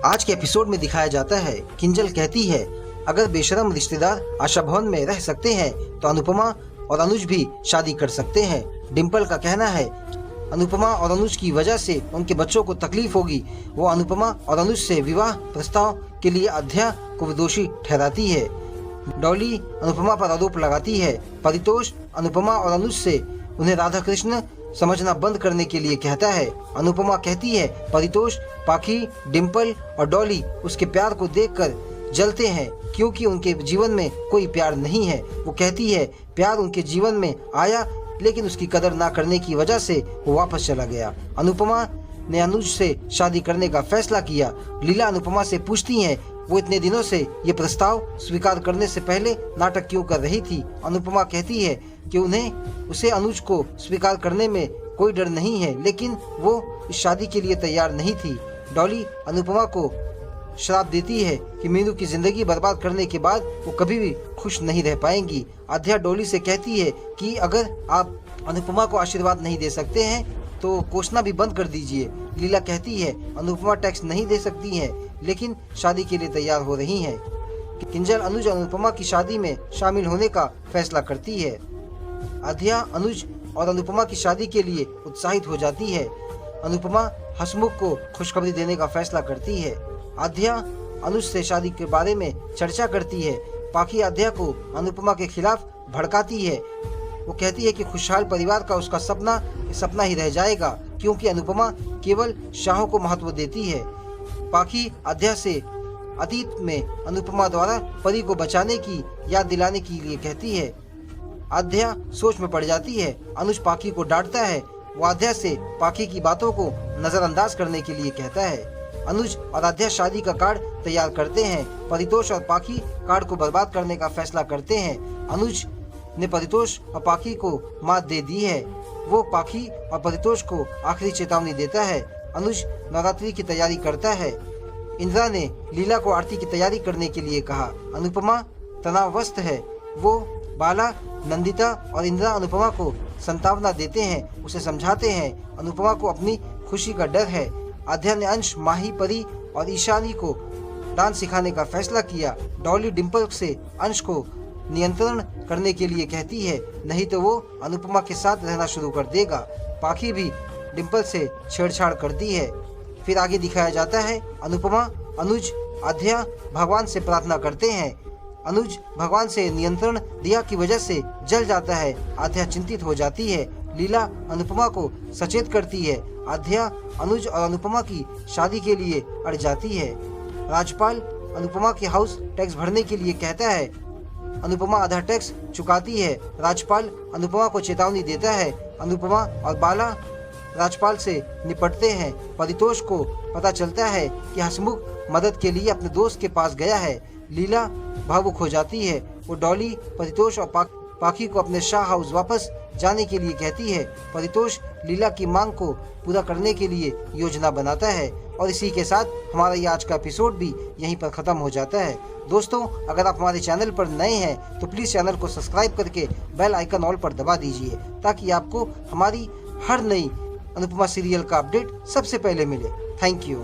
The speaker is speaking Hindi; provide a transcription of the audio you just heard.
आज के एपिसोड में दिखाया जाता है, किंजल कहती है अगर बेशरम रिश्तेदार आशा भवन में रह सकते हैं तो अनुपमा और अनुज भी शादी कर सकते हैं। डिम्पल का कहना है अनुपमा और अनुज की वजह से उनके बच्चों को तकलीफ होगी। वो अनुपमा और अनुज से विवाह प्रस्ताव के लिए अध्या को दोषी ठहराती है। डॉली अनुपमा पर आरोप लगाती है। परितोष अनुपमा और अनुज से उन्हें राधा कृष्ण समझना बंद करने के लिए कहता है। अनुपमा कहती है परितोष, पाखी, डिम्पल और डॉली उसके प्यार को देखकर जलते हैं क्योंकि उनके जीवन में कोई प्यार नहीं है। वो कहती है प्यार उनके जीवन में आया लेकिन उसकी कदर ना करने की वजह से वो वापस चला गया। अनुपमा ने अनुज से शादी करने का फैसला किया। लीला अनुपमा से पूछती हैं वो इतने दिनों से ये प्रस्ताव स्वीकार करने से पहले नाटक क्यों कर रही थी। अनुपमा कहती है कि उसे अनुज को स्वीकार करने में कोई डर नहीं है लेकिन वो इस शादी के लिए तैयार नहीं थी। डॉली अनुपमा को श्राप देती है कि मीनू की जिंदगी बर्बाद करने के बाद वो कभी भी खुश नहीं रह पाएंगी। आध्या डॉली से कहती है कि अगर आप अनुपमा को आशीर्वाद नहीं दे सकते हैं तो कोसना भी बंद कर दीजिए। लीला कहती है अनुपमा टैक्स नहीं दे सकती हैं लेकिन शादी के लिए तैयार हो रही हैं। किंजल अनुज और अनुपमा की शादी में शामिल होने का फैसला करती है। आध्या अनुज और अनुपमा की शादी के लिए उत्साहित हो जाती है। अनुपमा हसमुख को खुशखबरी देने का फैसला करती है। आध्या अनुज से शादी के बारे में चर्चा करती है। पाखी आध्या को अनुपमा के खिलाफ भड़काती है। वो कहती है कि खुशहाल परिवार का उसका सपना ही रह जाएगा क्योंकि अनुपमा केवल शाहों को महत्व देती है। पाखी आध्या से अतीत में अनुपमा द्वारा परी को बचाने की याद दिलाने के लिए कहती है। आध्या सोच में पड़ जाती है। अनुज पाखी को डांटता है। वो आध्या से पाखी की बातों को नजरअंदाज करने के लिए कहता है। अनुज और आध्या शादी का कार्ड तैयार करते हैं। परितोष और पाखी कार्ड को बर्बाद करने का फैसला करते हैं। अनुज ने परितोष और पाखी को मात दे दी है। वो पाखी और परितोष को आखिरी चेतावनी देता है। अनुज नवरात्रि की तैयारी करता है। इंदिरा ने लीला को आरती की तैयारी करने के लिए कहा। अनुपमा तनावग्रस्त है। वो बाला, नंदिता और इंदिरा अनुपमा को संतावना देते हैं, उसे समझाते हैं। अनुपमा को अपनी खुशी का डर है। आध्या ने अंश, माही, परी और ईशानी को डांस सिखाने का फैसला किया। डॉली डिम्पल से अंश को नियंत्रण करने के लिए कहती है, नहीं तो वो अनुपमा के साथ रहना शुरू कर देगा। पाखी भी डिम्पल से छेड़छाड़ करती है। फिर आगे दिखाया जाता है अनुपमा, अनुज, आध्या भगवान से प्रार्थना करते हैं। अनुज भगवान से नियंत्रण दिया की वजह से जल जाता है। आध्या चिंतित हो जाती है। लीला अनुपमा को सचेत करती है। आध्या अनुज और अनुपमा की शादी के लिए अड़ जाती है। राजपाल अनुपमा के हाउस टैक्स भरने के लिए कहता है। अनुपमा आधा टैक्स चुकाती है। राजपाल अनुपमा को चेतावनी देता है। अनुपमा और बाला राजपाल से निपटते हैं। परितोष को पता चलता है कि हसमुख मदद के लिए अपने दोस्त के पास गया है। लीला भावुक हो जाती है। वो डॉली, परितोष और पाखी को अपने शाह हाउस वापस जाने के लिए कहती है। परितोष लीला की मांग को पूरा करने के लिए योजना बनाता है। और इसी के साथ हमारा ये आज का एपिसोड भी यहीं पर ख़त्म हो जाता है। दोस्तों, अगर आप हमारे चैनल पर नए हैं तो प्लीज़ चैनल को सब्सक्राइब करके बेल आइकन ऑल पर दबा दीजिए ताकि आपको हमारी हर नई अनुपमा सीरियल का अपडेट सबसे पहले मिले। Thank you.